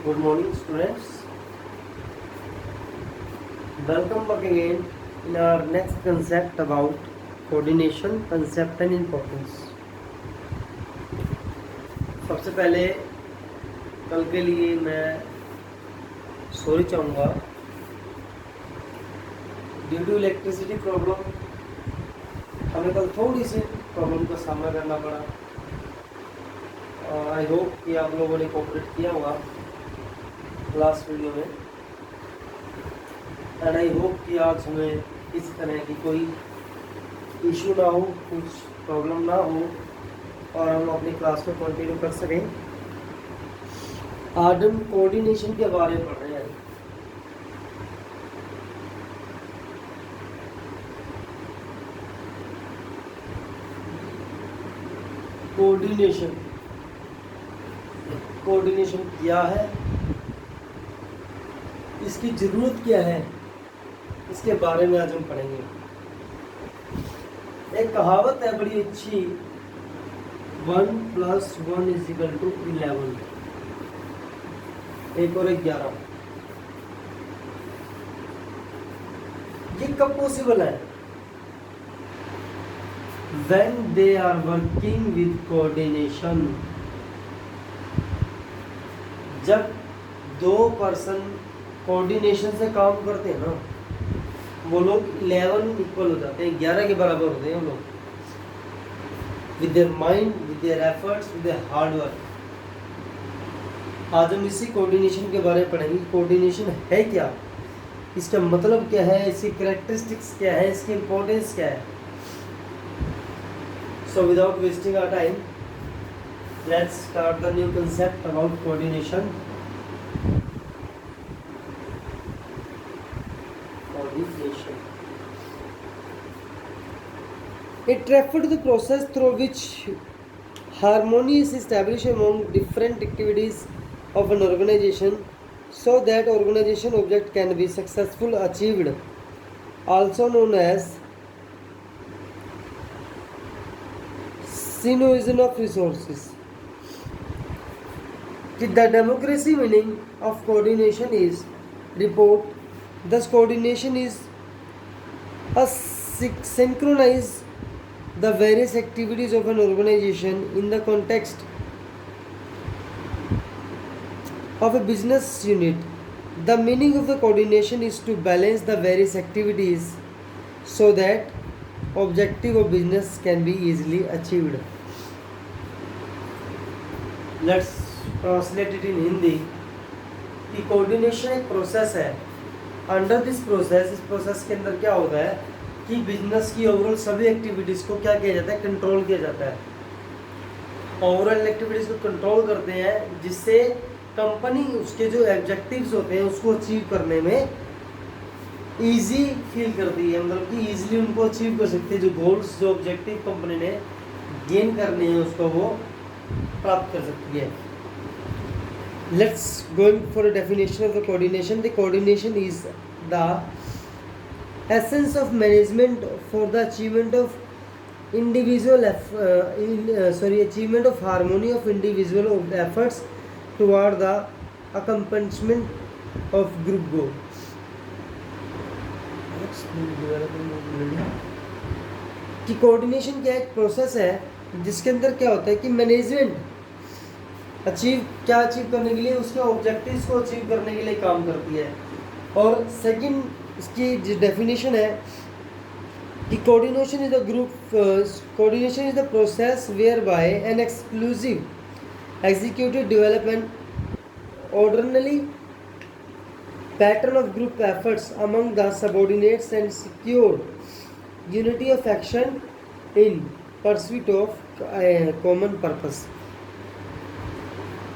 Good morning, students. Welcome back again in our next concept about coordination, concept and importance. सबसे पहले कल के लिए मैं सॉरी चाहूँगा, ड्यू टू इलेक्ट्रिसिटी प्रॉब्लम हमें कल थोड़ी सी प्रॉब्लम का सामना करना पड़ा। आई होप कि आप लोगों ने कोऑपरेट किया होगा लास्ट वीडियो में, एंड आई होप कि आज हमें इस तरह की कोई इशू ना हो, कुछ प्रॉब्लम ना हो और हम अपनी क्लास में कंटिन्यू कर सकें। आज हम कोऑर्डिनेशन के बारे में पढ़ रहे हैं। कोऑर्डिनेशन क्या है, इसकी ज़रूरत क्या है, इसके बारे में आज हम पढ़ेंगे। एक कहावत है बड़ी अच्छी, 1 + 1 = 11, 1 और 1 11। ये कब पॉसिबल है? When they are working with coordination, जब दो पर्सन कोऑर्डिनेशन से काम करते हैं ना, वो लोग 11 इक्वल हो जाते हैं, 11 के बराबर होते हैं वो लोग, with their mind, with their efforts, with their hard work. आज हम इसी कोऑर्डिनेशन के बारे में पढ़ेंगे। कोऑर्डिनेशन है क्या, इसका मतलब क्या है, इसकी कैरेक्टरिस्टिक्स क्या है, इसकी इंपॉर्टेंस क्या है। So without wasting our time, let's start the new concept about coordination. It refers to the process through which harmony is established among different activities of an organization so that organization object can be successfully achieved, also known as synergism of resources. The democracy meaning of coordination is report. Thus, coordination is a synchronize the various activities of an organization in the context of a business unit. The meaning of the coordination is to balance the various activities so that objective of business can be easily achieved. Let's translate it in Hindi. कि coordination एक process है। Under this process, इस process के अंदर क्या होता है कि बिजनेस की ओवरऑल सभी एक्टिविटीज़ को क्या किया जाता है, कंट्रोल किया जाता है। ओवरऑल एक्टिविटीज़ को कंट्रोल करते हैं, जिससे कंपनी उसके जो ऑब्जेक्टिव्स होते हैं उसको अचीव करने में ईजी फील करती है, मतलब कि ईजिली उनको अचीव कर सकते हैं। जो गोल्स, जो ऑब्जेक्टिव कंपनी ने गेन करने हैं उसको वो प्राप्त कर सकती है। Let's going for a definition of the coordination. The coordination is the essence of management for the achievement of achievement of harmony of individual efforts toward the accomplishment of group गोल। कि coordination क्या एक process है जिसके अंदर क्या होता है कि मैनेजमेंट अचीव करने के लिए, उसके ऑब्जेक्टिव्स को अचीव करने के लिए काम करती है। और सेकंड इसकी जो डेफिनेशन है कि coordination is the process whereby an exclusive executive development orderly pattern of group efforts among the subordinates and secure unity of action in pursuit of a common purpose.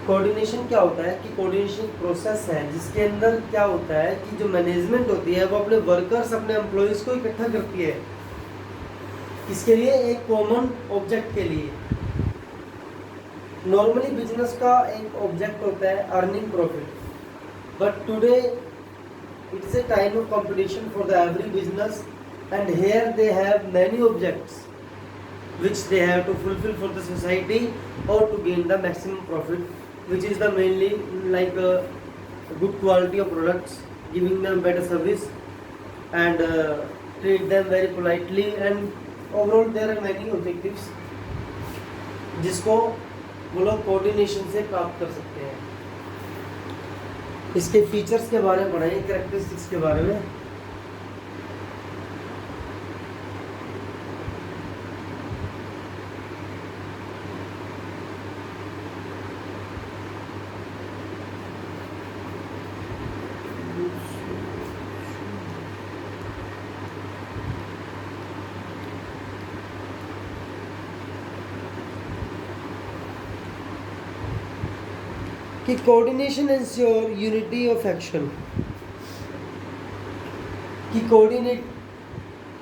Coordination क्या होता है कि coordination process है जिसके अंदर क्या होता है कि जो मैनेजमेंट होती है वो अपने वर्कर्स, अपने एम्प्लॉयज़ को इकट्ठा करती है, इसके लिए एक कॉमन ऑब्जेक्ट के लिए। नॉर्मली बिजनेस का एक ऑब्जेक्ट होता है earning profit, but today it is a time of competition for the every business, and here they have many objects which they have to fulfill for the society or to gain the maximum profit, which is the mainly like good quality of products, giving them better service, and treat them very politely, and overall there are many objectives जिसको वो लोग coordination से प्राप्त कर सकते हैं। इसके features के बारे में पढ़ाएंगे, कैरेक्टरिस्टिक्स के बारे में। कि coordination ensure unity of action, कि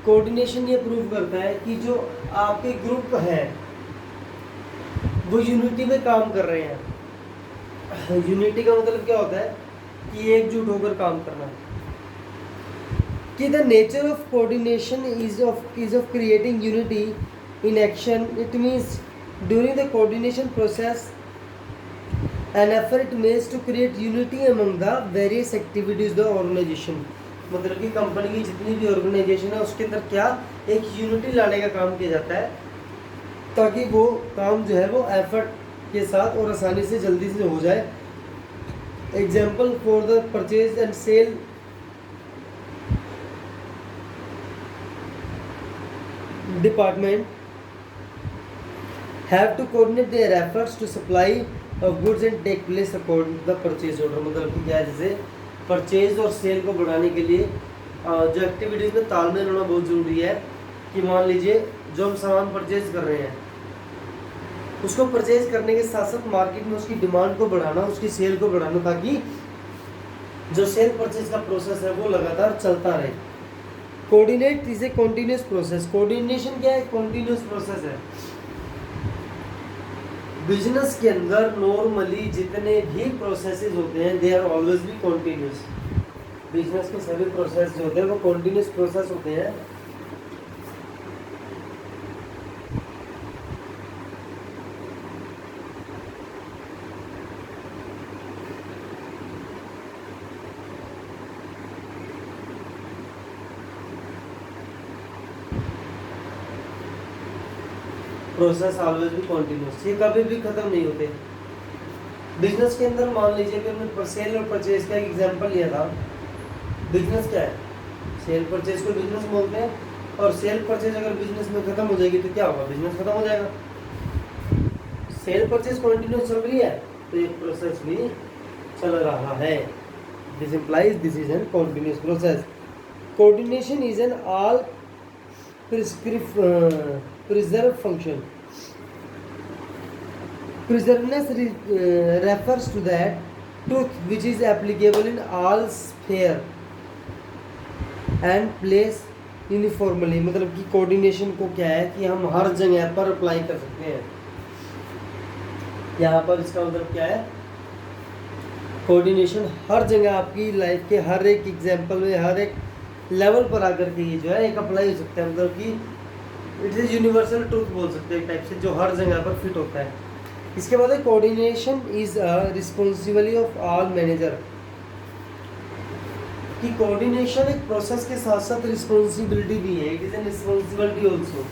कोऑर्डिनेशन ये प्रूव करता है कि जो आपके ग्रुप है वो यूनिटी में काम कर रहे हैं। यूनिटी का मतलब क्या होता है कि एकजुट होकर काम करना। कि the nature of coordination is of creating unity in action. It means during the coordination process an effort made to create unity among the various activities the organization। मतलब कि कंपनी की जितनी भी ऑर्गेनाइजेशन है उसके अंदर क्या एक यूनिटी लाने का काम किया जाता है, ताकि वो काम जो है वो एफर्ट के साथ और आसानी से जल्दी से हो जाए। Example for the purchase and sale department have to coordinate their efforts to supply of goods and take place according to the purchase order। मतलब कि क्या है, जैसे परचेज और सेल को बढ़ाने के लिए जो एक्टिविटीज़ में तालमेल होना बहुत ज़रूरी है। कि मान लीजिए जो हम सामान परचेज कर रहे हैं उसको परचेज करने के साथ साथ मार्केट में उसकी डिमांड को बढ़ाना, उसकी सेल को बढ़ाना, ताकि जो सेल परचेज का प्रोसेस है वो लगातार चलता रहे। Coordinate is a continuous process. Coordination क्या है? कॉन्टिन्यूस प्रोसेस है। बिजनेस के अंदर नॉर्मली जितने भी प्रोसेसेस होते हैं दे आर ऑलवेज भी कॉन्टिन्यूस। बिजनेस के सभी प्रोसेस जो होते हैं वो कॉन्टिन्यूस प्रोसेस होते हैं। प्रोसेस ऑलवेज भी कॉन्टिन्यूस, ये कभी भी खत्म नहीं होते। बिजनेस के अंदर मान लीजिए कि हमने सेल और परचेज का एक एग्जांपल लिया था। बिजनेस क्या है? सेल परचेज को बिजनेस बोलते हैं, और सेल परचेज अगर बिजनेस में खत्म हो जाएगी तो क्या होगा? बिजनेस खत्म हो जाएगा। सेल परचेज कॉन्टिन्यूस चल रही है तो ये प्रोसेस भी चल रहा है। This implies this is an continuous process. Coordination is an all preserve function। Preservedness refers to that truth which is applicable in all sphere and place uniformly। मतलब कि कोऑर्डिनेशन को क्या है कि हम हर जगह पर अप्लाई कर सकते हैं। यहाँ पर इसका मतलब क्या है? कोऑर्डिनेशन हर जगह आपकी लाइफ के हर एक एग्जाम्पल में, हर एक लेवल पर आकर के ये जो है एक अप्लाई हो सकता है। मतलब कि इट इज यूनिवर्सल ट्रूथ बोल सकते हैं एक टाइप से, जो हर जगह पर फिट होता है। इसके बाद coordination is responsibility of all manager. कि कोऑर्डिनेशन एक प्रोसेस के साथ साथ रिस्पॉन्सिबिलिटी भी है। It is an responsibility also.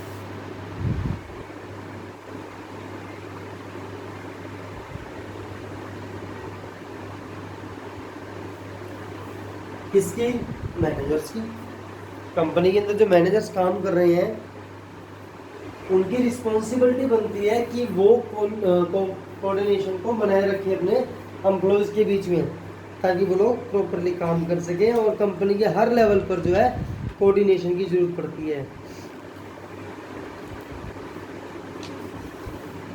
किसकी? मैनेजर्स की। कंपनी के अंदर जो मैनेजर्स काम कर रहे हैं उनकी रिस्पॉन्सिबिलिटी बनती है कि वो कोऑर्डिनेशन को बनाए रखें अपने एम्प्लॉयज़ के बीच में, ताकि वो लोग प्रॉपरली काम कर सकें। और कंपनी के हर लेवल पर जो है कोऑर्डिनेशन की ज़रूरत पड़ती है।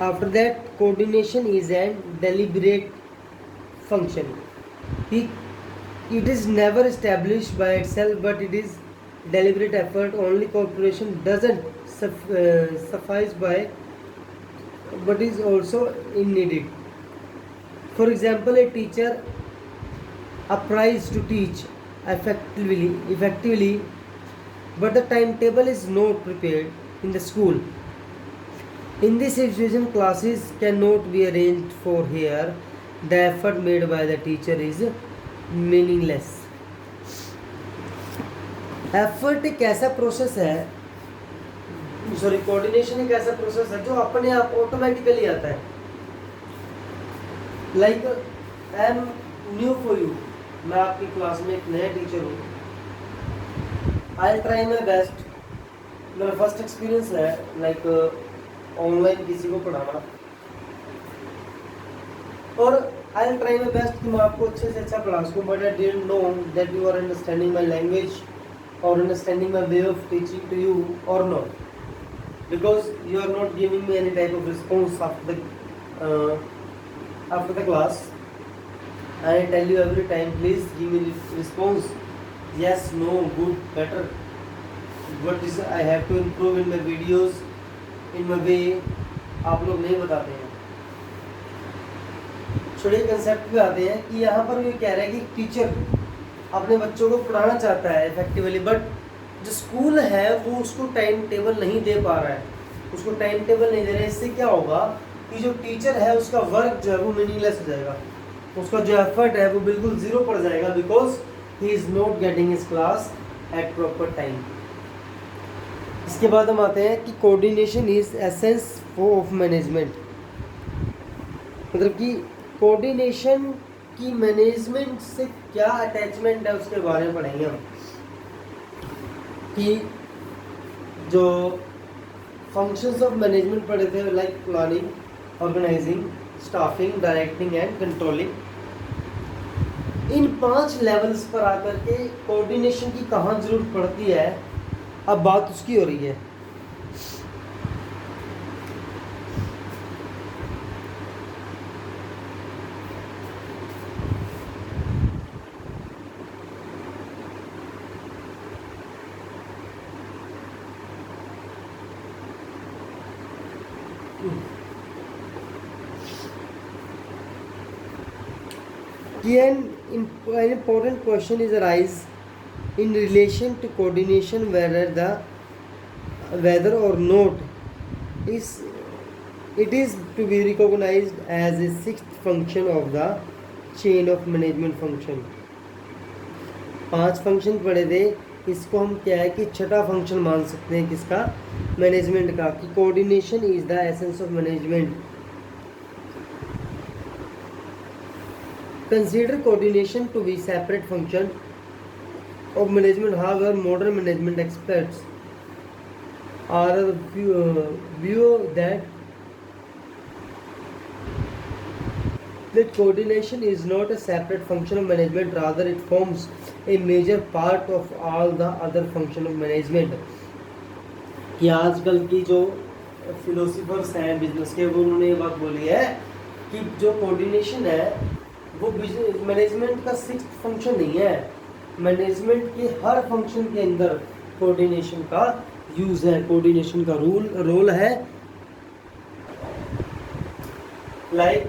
After that coordination is an deliberate function. It is never established by itself, but it is deliberate effort. Only cooperation doesn't suffice by, but is also needed. For example, a teacher applies to teach effectively, but the timetable is not prepared in the school. In this situation, classes cannot be arranged for here. The effort made by the teacher is meaningless. Effort एक ऐसा process है, sorry coordination एक ऐसा process है जो अपने आप automatically आता है। Like I am new for you, मैं आपकी क्लास में एक नया टीचर हूँ। आई ट्राई माई बेस्ट, मेरा फर्स्ट एक्सपीरियंस है लाइक ऑनलाइन किसी को पढ़ाना, और आई ट्राई माई बेस्ट कि मैं आपको अच्छे से अच्छा पढ़ा सकूँ, but I didn't know that you are understanding my language or understanding my way of teaching to you or not, because you are not giving me any type of response after the class. I tell you every time, please give me response, yes, no, good, better, what is I have to improve in my videos, in my way. आप लोग नहीं बताते हैं। छोटे concept पे आते हैं कि यहाँ पर ये कह रहा है कि टीचर अपने बच्चों को पढ़ाना चाहता है इफेक्टिवली, बट जो स्कूल है वो उसको टाइम टेबल नहीं दे पा रहा है, उसको टाइम टेबल नहीं दे रहा है। इससे क्या होगा कि जो टीचर है उसका वर्क जो है वो मीनिंगलेस हो जाएगा, उसका जो एफर्ट है वो बिल्कुल ज़ीरो पड़ जाएगा, because he is not getting his class at proper time. इसके बाद हम आते हैं कि coordination is essence of management, मतलब कि कोऑर्डिनेशन की मैनेजमेंट से क्या अटैचमेंट है उसके बारे में पढ़ेंगे हम, कि जो फंक्शंस ऑफ मैनेजमेंट पढ़े थे like planning, organising, staffing, directing and controlling, इन 5 लेवल्स पर आकर के कोऑर्डिनेशन की कहाँ जरूरत पड़ती है, अब बात उसकी हो रही है। An important question is arise in relation to coordination, whether or not it is to be recognized as a 6th function of the chain of management function। 5 function पढ़े थे, इसको हम क्या है कि छठा फंक्शन मान सकते हैं किसका, मैनेजमेंट का, कि coordination is the essence of management. Consider coordination to be separate function of management. However, modern management experts are of view that coordination is not a separate function of management, rather it forms a major part of all the other function of management। कि आजकल की जो philosophers हैं business के, वो उन्होंने ये बात बोली है कि जो कोऑर्डिनेशन है वो बिजनेस मैनेजमेंट का 6th फंक्शन नहीं है, मैनेजमेंट के हर फंक्शन के अंदर कोऑर्डिनेशन का यूज है, कोऑर्डिनेशन का रोल है। लाइक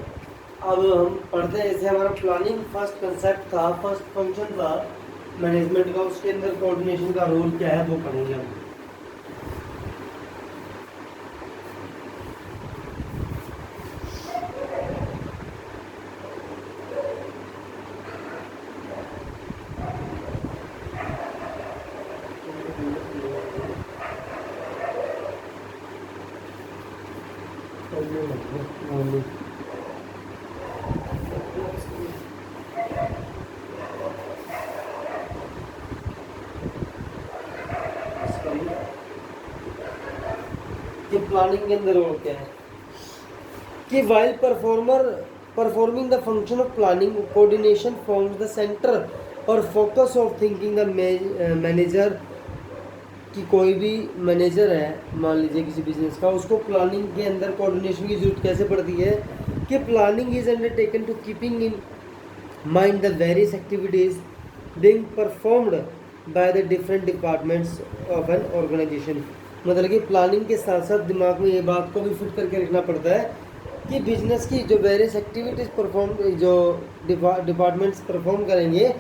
अब हम पढ़ते हैं, जैसे हमारा प्लानिंग फर्स्ट कंसेप्ट था, फर्स्ट फंक्शन था मैनेजमेंट का, उसके अंदर कोऑर्डिनेशन का रोल क्या है वो पढ़ेंगे हम। प्लानिंग के अंदर और क्या है कि while performing the function of planning, coordination forms the centre और focus of thinking the manager. कि कोई भी मैनेजर है, मान लीजिए किसी बिजनेस का, उसको प्लानिंग के अंदर कोऑर्डिनेशन की जरूरत कैसे पड़ती है कि planning is undertaken to keeping in mind the various activities being performed by the different departments of an organisation. मतलब कि प्लानिंग के साथ साथ दिमाग में ये बात को भी फिट करके रखना पड़ता है कि बिजनेस की जो वेरियस एक्टिविटीज़ जो डिपार्टमेंट्स परफॉर्म करेंगे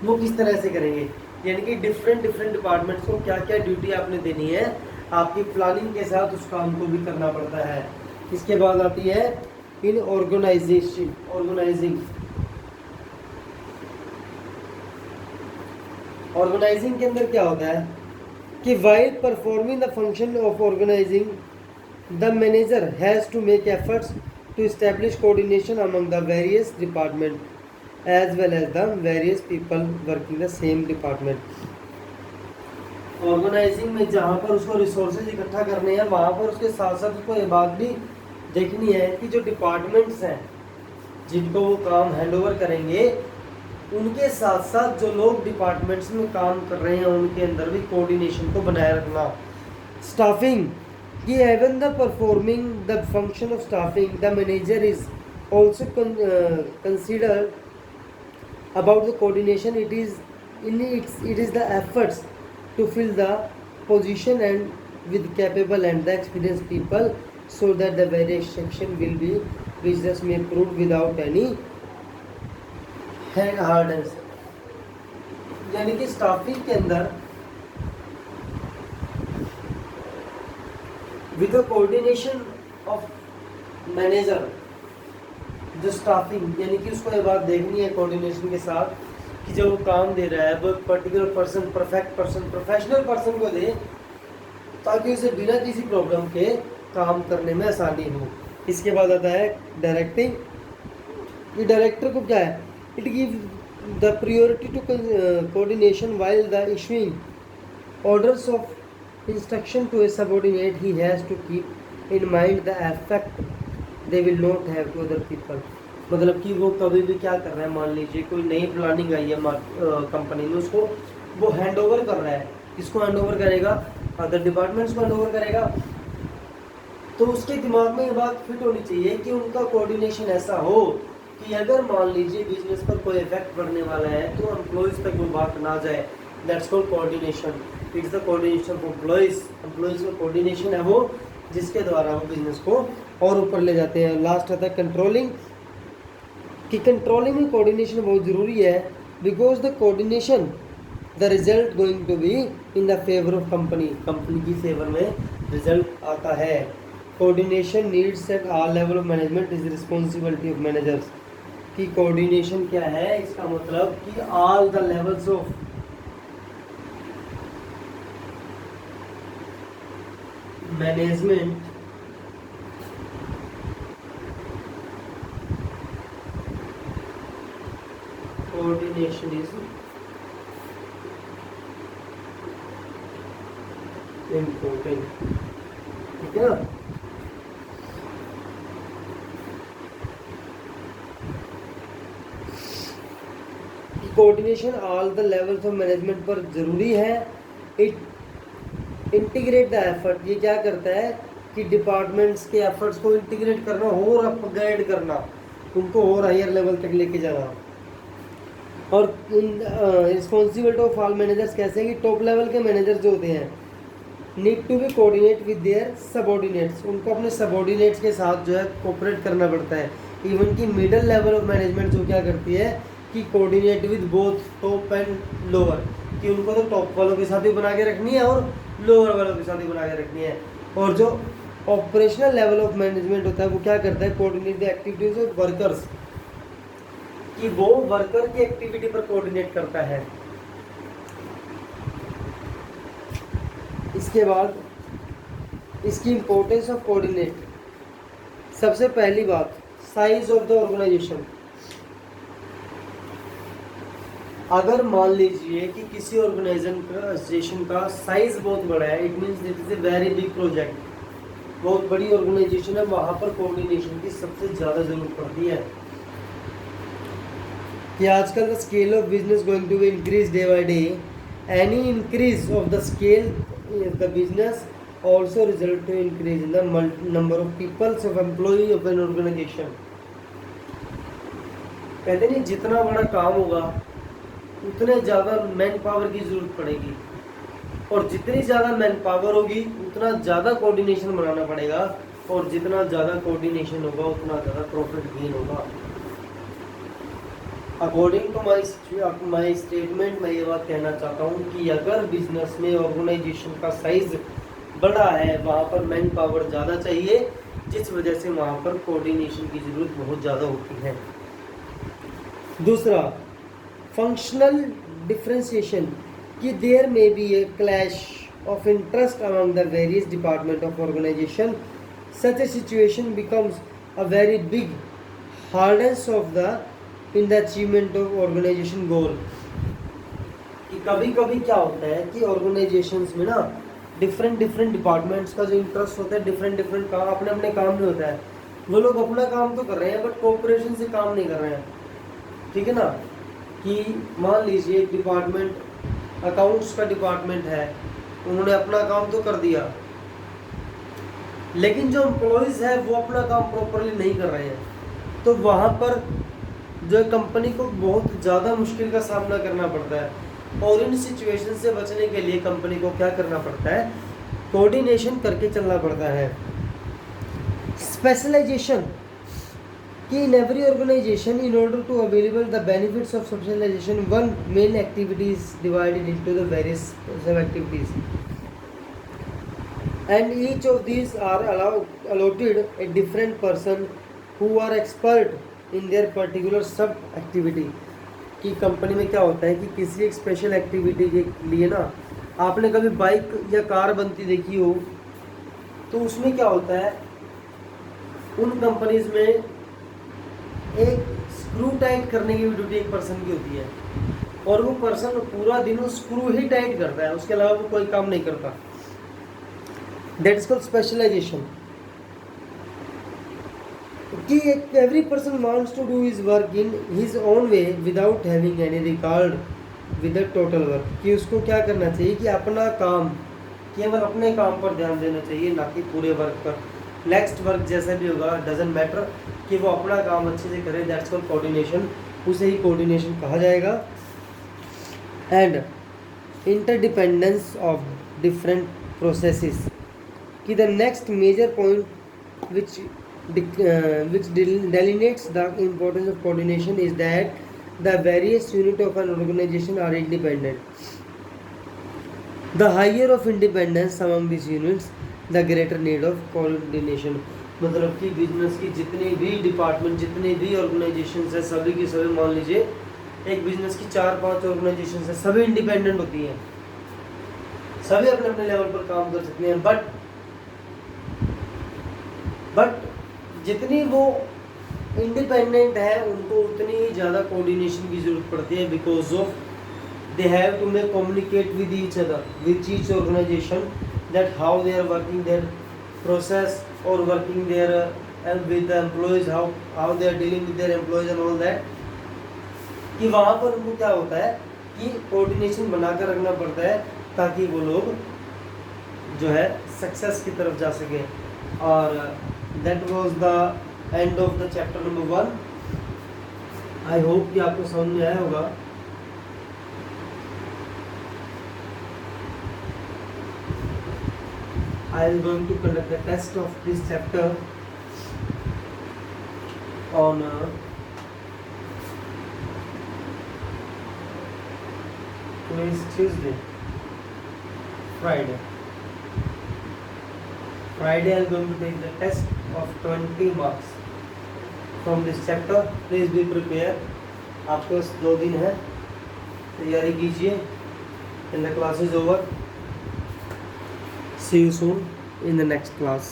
वो किस तरह से करेंगे, यानी कि डिफरेंट डिपार्टमेंट्स को क्या क्या ड्यूटी आपने देनी है, आपकी प्लानिंग के साथ उस काम को भी करना पड़ता है। इसके बाद आती है इन ऑर्गेनाइजिंग ऑर्गेनाइजिंग के अंदर क्या होता है कि while performing the function of organising the manager has to make efforts to establish coordination among the various department as well as the various people working the same department. Organising में जहाँ पर उसको रिसोर्सेज इकट्ठा करने हैं वहाँ पर उसके साथ साथ उसको ये बात भी देखनी है कि जो डिपार्टमेंट्स हैं जिनको वो काम हैंडओवर करेंगे उनके साथ साथ जो लोग डिपार्टमेंट्स में काम कर रहे हैं उनके अंदर भी कोऑर्डिनेशन को बनाए रखना। स्टाफिंग कि even the performing the function of staffing the manager is also considered about the coordination. It is the efforts to fill the position and with capable and the experienced people so that the various section will be business may prove without any hand hardness। यानी कि staffing के अंदर with the coordination of manager जो staffing यानी कि उसको ये बात देखनी है कोऑर्डिनेशन के साथ कि जो वो काम दे रहा है वो particular person perfect person professional person को दे ताकि उसे बिना किसी प्रॉब्लम के काम करने में आसानी हो। इसके बाद आता है डायरेक्टिंग। ये डायरेक्टर को क्या है, it give the priority to coordination while the issuing orders of instruction to a subordinate he has to keep in mind the effect they will not have to other people। मतलब कि वो कभी भी क्या कर रहा है, मान लीजिए कोई नई प्लानिंग आई है कंपनी में, उसको वो हैंड ओवर कर रहा है, किसको हैंड ओवर करेगा, अदर डिपार्टमेंट्स को हैंड ओवर करेगा। तो उसके दिमाग में ये बात फिट होनी चाहिए कि उनका कोऑर्डिनेशन ऐसा हो कि अगर मान लीजिए बिजनेस पर कोई इफेक्ट पड़ने वाला है तो एम्प्लॉयज़ तक वो बात ना जाए। That's called coordination. It's the coordination of employees का कोऑर्डिनेशन है वो जिसके द्वारा वो बिजनेस को और ऊपर ले जाते हैं। लास्ट आता है कंट्रोलिंग कि कंट्रोलिंग में कोऑर्डिनेशन बहुत ज़रूरी है because the coordination the result going to be in the favour of company की फेवर में रिजल्ट आता है। Coordination needs at all level of management is responsibility of managers. कि कोऑर्डिनेशन क्या है, इसका मतलब कि all the levels of management coordination is important. ठीक है ना। Coordination all the levels of management पर ज़रूरी है। इट इंटीग्रेट द एफर्ट, ये क्या करता है कि डिपार्टमेंट्स के एफर्ट्स को इंटीग्रेट करना और अपग्रेड करना, उनको और हायर लेवल तक लेके जाना। और रिस्पॉन्सिबिलिटी ऑफ ऑल मैनेजर्स कैसे हैं कि टॉप लेवल के मैनेजर जो होते हैं need to be coordinate with their subordinates, उनको अपने सबऑर्डिनेट्स के साथ जो है कोऑपरेट करना पड़ता है। इवन की मिडिल लेवल ऑफ मैनेजमेंट जो क्या करती है कि coordinate with both top and lower, कि उनको तो टॉप वालों के साथ भी बना के रखनी है और लोअर वालों के साथ भी बना के रखनी है। और जो ऑपरेशनल लेवल ऑफ मैनेजमेंट होता है वो क्या करता है, coordinate the activities of workers, कि वो वर्कर की एक्टिविटी पर कोऑर्डिनेट करता है। इसके बाद इसकी इंपॉर्टेंस ऑफ कोऑर्डिनेट, सबसे पहली बात साइज ऑफ द ऑर्गेनाइजेशन। अगर मान लीजिए कि किसी ऑर्गेनाइजेशन का साइज बहुत बड़ा है, it means it is a very big project, बहुत बड़ी ऑर्गेनाइजेशन है, वहाँ पर कोऑर्डिनेशन की सबसे ज़्यादा जरूरत पड़ती है। कि आजकल the scale of business going to be increase day by day, any increase of the scale the business also result to increase in the number of peoples of employee of an organisation. कहते नहीं जितना बड़ा काम होगा उतने ज़्यादा man power की ज़रूरत पड़ेगी, और जितनी ज़्यादा मैन पावर होगी उतना ज़्यादा कोऑर्डिनेशन बनाना पड़ेगा, और जितना ज़्यादा कोऑर्डिनेशन होगा उतना ज़्यादा प्रॉफिट गेन होगा। अकॉर्डिंग टू माई स्टेटमेंट मैं ये बात कहना चाहता हूँ कि अगर बिजनेस में ऑर्गेनाइजेशन का साइज बड़ा है वहाँ पर मैन पावर ज़्यादा चाहिए, जिस वजह से वहाँ पर कोऑर्डिनेशन की ज़रूरत बहुत ज़्यादा होती है। दूसरा फंक्शनल डिफरेंशिएशन, कि there may be a clash of interest among the various department of organization, such a situation becomes a very big hardness of the in the achievement of organization goal. कि कभी कभी क्या होता है कि organisations में ना डिफरेंट डिफरेंट डिपार्टमेंट्स का जो इंटरेस्ट होता है, डिफरेंट डिफरेंट काम, अपने अपने काम में होता है। वो लोग अपना काम तो कर रहे हैं बट कोऑपरेशन से काम नहीं कर रहे हैं, ठीक है ना। कि मान लीजिए एक डिपार्टमेंट अकाउंट्स का डिपार्टमेंट है, उन्होंने अपना काम तो कर दिया, लेकिन जो एम्प्लॉयज़ है वो अपना काम प्रॉपरली नहीं कर रहे हैं, तो वहाँ पर जो कंपनी को बहुत ज़्यादा मुश्किल का सामना करना पड़ता है। और इन सिचुएशन से बचने के लिए कंपनी को क्या करना पड़ता है, कोऑर्डिनेशन करके चलना पड़ता है। स्पेशलाइजेशन कि in every organization in order to available the benefits of specialization one main activity is divided into the various sub activities and each of these are allotted a different person who are expert in their particular सब activity. कि company में क्या होता है कि किसी एक special activity के लिए ना, आपने कभी बाइक या कार बनती देखी हो, तो उसमें क्या होता है, उन कंपनीज में एक स्क्रू टाइट करने की भी ड्यूटी एक पर्सन की होती है, और वो पर्सन पूरा दिन उस स्क्रू ही टाइट करता है, उसके अलावा वो कोई काम नहीं करता। That is called specialization. कि every person wants to do his work in his own way without having any record with the total work. कि उसको क्या करना चाहिए कि अपना काम, केवल अपने काम पर ध्यान देना चाहिए, ना कि पूरे वर्क पर। नेक्स्ट वर्क जैसा भी होगा डजेंट मैटर, कि वो अपना काम अच्छे से करे। दैट्स कॉल्ड कोऑर्डिनेशन, उसे ही कोऑर्डिनेशन कहा जाएगा। And interdependence of different processes. कि the next major point which delineates the importance of coordination is that the various units of an organization are independent. The higher of independence among these units, the greater need of coordination. मतलब कि business की जितनी भी department, जितनी भी organisation है, सभी की सभी, मान लीजिए एक बिजनेस की 4-5 ऑर्गेनाइजेशन है, सभी इंडिपेंडेंट होती हैं, सभी अपने अपने लेवल पर काम कर सकते हैं, बट जितनी वो इंडिपेंडेंट है उनको उतनी ही ज़्यादा कोऑर्डिनेशन की ज़रूरत पड़ती है, because of they have to make communicate with each other, with each organization, that how they are working their process और working their with the employees, how they are dealing with their employees and all that. कि वहाँ पर उनको क्या होता है कि coordination बनाकर रखना पड़ता है, ताकि वो लोग जो है सक्सेस की तरफ जा सकें। और that was the end of the chapter number 1. I hope कि आपको समझ में आया होगा। I am going to conduct the test of this chapter on today is Tuesday, Friday I am going to take the test of 20 marks from this chapter. Please be prepared. आपके पास 2 दिन है, तैयारी कीजिए। And the class is over. See you soon in the next class.